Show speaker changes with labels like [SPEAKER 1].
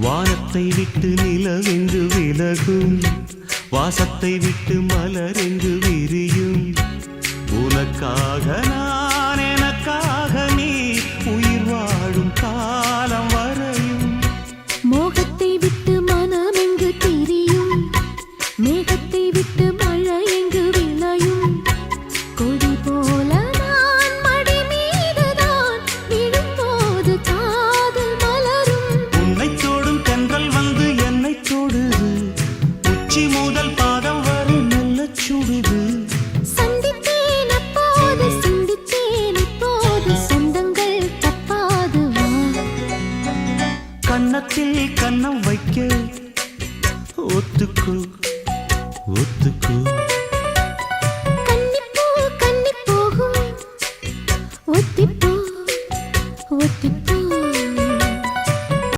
[SPEAKER 1] வானத்தை விட்டு நிலவெங்கு விலகும், வாசத்தை விட்டு மலரெங்கு விரியும். உனக்காக நான், எனக்காக நீ, உயிர் வாழும் காலம் வரையும்.
[SPEAKER 2] மோகத்தை விட்டு மனம் எங்கு திரியும், மேகத்தை விட்டு மழை எங்கு விளையும். கொடி போல நான் மடி மீதுதான் விழும்போது காதல் மலரும்.
[SPEAKER 1] உன்னை தோடும் தென்றல் வந்து என்னை தொடுது, உச்சி முதல் பாதம் வரை நல்ல சுடுது.
[SPEAKER 2] சந்தித்தேன் அப்போது, சிந்தித்தேன் இப்போது, சொந்தங்கள் தப்பாது வா.
[SPEAKER 1] கன்னத்தில் கன்னம் வைக்க ஒத்துக்கோ ஒத்துக்கோ.
[SPEAKER 2] கன்னிப்பூ கன்னி போகும், ஒத்திப்போ ஒத்திப்போ.